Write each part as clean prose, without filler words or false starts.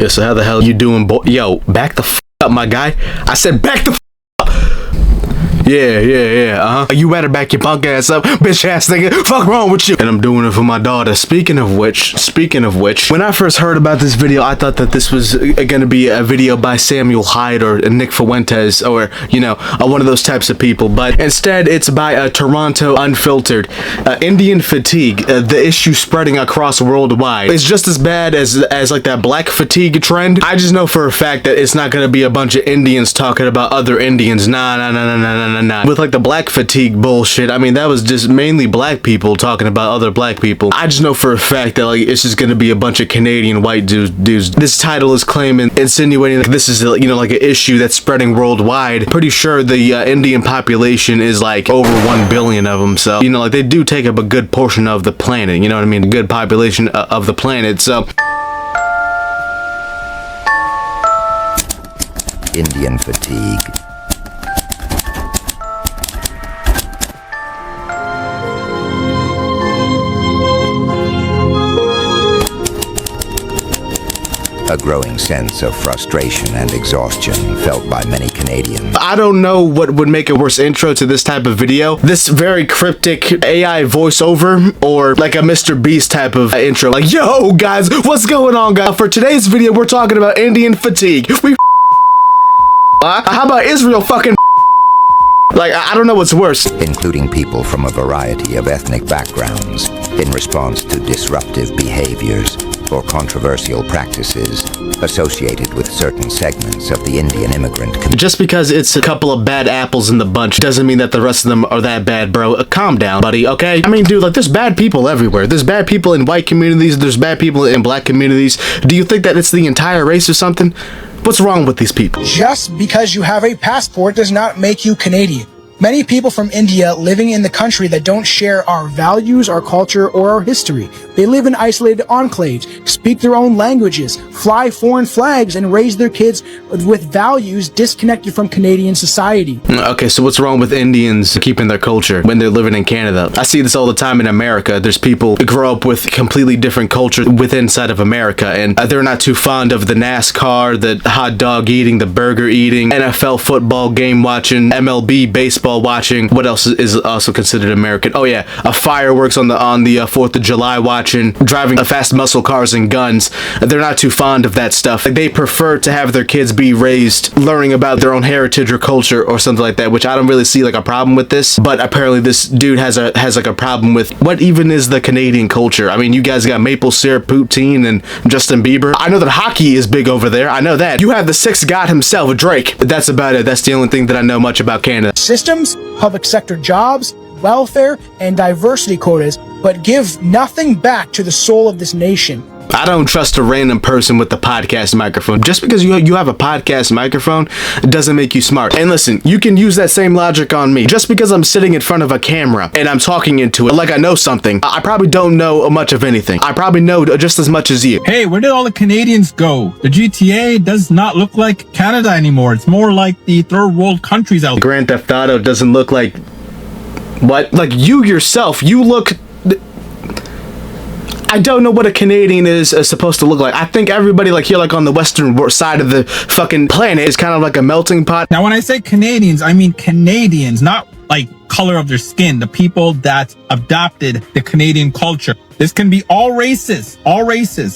Yeah, so how the hell you doing, boy? Yo, back the f up, my guy. I said back the f up. Yeah, You better back your punk ass up, bitch ass nigga. Fuck wrong with you? And I'm doing it for my daughter. Speaking of which, when I first heard about this video, I thought that this was gonna be a video by Samuel Hyde or Nick Fuentes or, you know, one of those types of people. But instead, it's by Toronto Unfiltered. Indian fatigue, the issue spreading across worldwide. It's just as bad as like that black fatigue trend. I just know for a fact that it's not gonna be a bunch of Indians talking about other Indians. Nah. With like the black fatigue bullshit, I mean, that was just mainly black people talking about other black people. I just know for a fact that like it's just gonna be a bunch of Canadian white dudes. This title is insinuating like this is, you know, like an issue that's spreading worldwide. Pretty sure the Indian population is like over 1 billion of them, so, you know, like they do take up a good portion of the planet, you know what I mean? A good population of the planet, so. Indian fatigue. A growing sense of frustration and exhaustion felt by many Canadians. I don't know what would make a worse intro to this type of video. This very cryptic AI voiceover or like a Mr. Beast type of intro. Like, yo guys, what's going on guys? For today's video, we're talking about Indian fatigue. How about Israel fucking like, I don't know what's worse. Including people from a variety of ethnic backgrounds in response to disruptive behaviors or controversial practices associated with certain segments of the Indian immigrant community. Just because it's a couple of bad apples in the bunch doesn't mean that the rest of them are that bad, bro. Calm down, buddy, okay? I mean, dude, like, there's bad people everywhere. There's bad people in white communities, there's bad people in black communities. Do you think that it's the entire race or something? What's wrong with these people? Just because you have a passport does not make you Canadian. Many people from India living in the country that don't share our values, our culture, or our history. They live in isolated enclaves, speak their own languages, fly foreign flags, and raise their kids with values disconnected from Canadian society. Okay, so what's wrong with Indians keeping their culture when they're living in Canada? I see this all the time in America. There's people who grow up with completely different culture inside of America, and they're not too fond of the NASCAR, the hot dog eating, the burger eating, NFL football game watching, MLB baseball watching. What else is also considered American? Oh yeah, fireworks on the 4th of July watching, driving fast muscle cars and guns. They're not too fond of that stuff. Like, they prefer to have their kids be raised learning about their own heritage or culture or something like that, which I don't really see like a problem with this, but apparently this dude has like a problem with what even is the Canadian culture. I mean, you guys got maple syrup poutine and Justin Bieber. I know that hockey is big over there. I know that. You have the sixth god himself, Drake. That's about it. That's the only thing that I know much about Canada. Systems, public sector jobs, welfare, and diversity quotas, but give nothing back to the soul of this nation. I don't trust a random person with a podcast microphone. Just because you have a podcast microphone doesn't make you smart. And listen, you can use that same logic on me. Just because I'm sitting in front of a camera and I'm talking into it like I know something, I probably don't know much of anything. I probably know just as much as you. Hey, where did all the Canadians go? The GTA does not look like Canada anymore. It's more like the third world countries out there. Grand Theft Auto doesn't look like... What? Like, you yourself, you look... I don't know what a Canadian is supposed to look like. I think everybody like here, like on the western side of the fucking planet, is kind of like a melting pot. Now, when I say Canadians, I mean Canadians, not like color of their skin. The people that adopted the Canadian culture. This can be all races,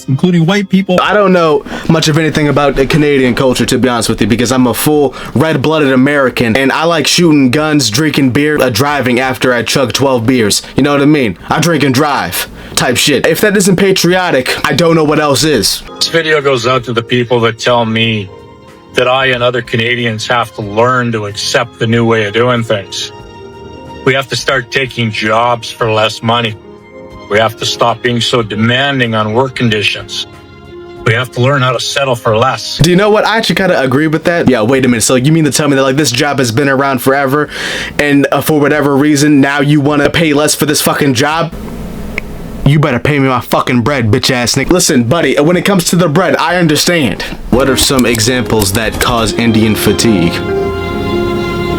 including white people. I don't know much of anything about the Canadian culture, to be honest with you, because I'm a full red-blooded American, and I like shooting guns, drinking beer, driving after I chug 12 beers. You know what I mean? I drink and drive type shit. If that isn't patriotic, I don't know what else is. This video goes out to the people that tell me that I and other Canadians have to learn to accept the new way of doing things. We have to start taking jobs for less money. We have to stop being so demanding on work conditions. We have to learn how to settle for less. Do you know what? I actually kind of agree with that. Yeah, wait a minute. So you mean to tell me that like this job has been around forever and for whatever reason, now you want to pay less for this fucking job? You better pay me my fucking bread, bitch ass nigga. Listen, buddy, when it comes to the bread, I understand. What are some examples that cause Indian fatigue?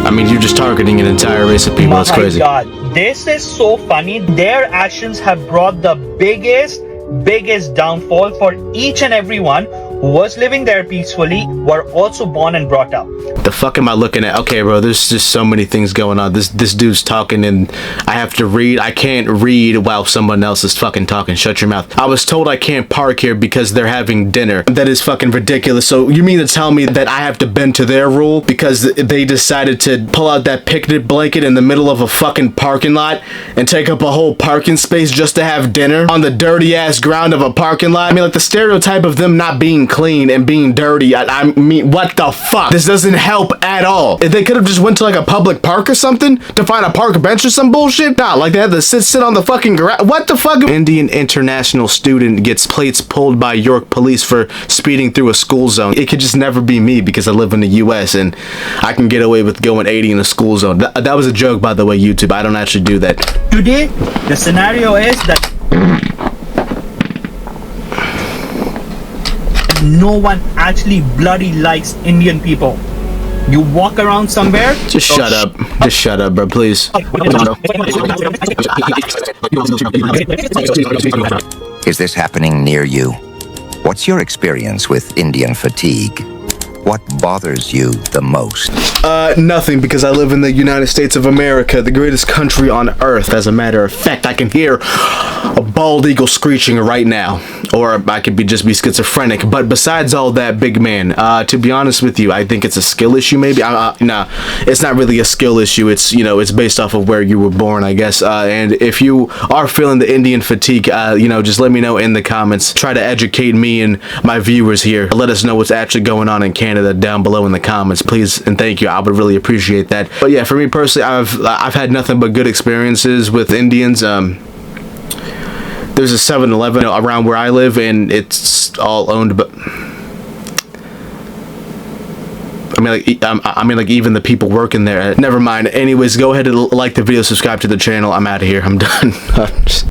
I mean, you're just targeting an entire race of people. That's crazy. My God, this is so funny. Their actions have brought the biggest downfall for each and everyone who was living there peacefully were also born and brought up. The fuck am I looking at? Okay, bro, there's just so many things going on. This dude's talking and I have to read. I can't read while someone else is fucking talking. Shut your mouth. I was told I can't park here because they're having dinner. That is fucking ridiculous. So you mean to tell me that I have to bend to their rule because they decided to pull out that picnic blanket in the middle of a fucking parking lot and take up a whole parking space just to have dinner on the dirty ass ground of a parking lot? I mean, like, the stereotype of them not being clean and being dirty, I mean, what the fuck? This doesn't help at all. If they could have just went to like a public park or something to find a park bench or some bullshit. Nah, like they had to sit on the fucking grass. What the fuck? Indian international student gets plates pulled by York police for speeding through a school zone. It could just never be me because I live in the US and I can get away with going 80 in a school zone. That was a joke, by the way, YouTube. I don't actually do that. Today, the scenario is that no one actually bloody likes Indian people. You walk around somewhere. Just shut up. Just shut up, bro, please. Is this happening near you? What's your experience with Indian fatigue? What bothers you the most? Nothing, because I live in the United States of America, the greatest country on earth. As a matter of fact, I can hear a bald eagle screeching right now. Or I could just be schizophrenic. But besides all that, big man, to be honest with you, I think it's a skill issue, maybe. Nah, it's not really a skill issue. It's, you know, it's based off of where you were born, I guess. And if you are feeling the Indian fatigue, you know, just let me know in the comments. Try to educate me and my viewers here. Let us know what's actually going on in Canada down below in the comments, please and thank you. I would really appreciate that. But yeah, for me personally, I've had nothing but good experiences with Indians. There's a 7-Eleven around where I live and it's all owned, but I mean like even the people working there. Never mind. Anyways, go ahead and like the video, subscribe to the channel. I'm out of here. I'm done.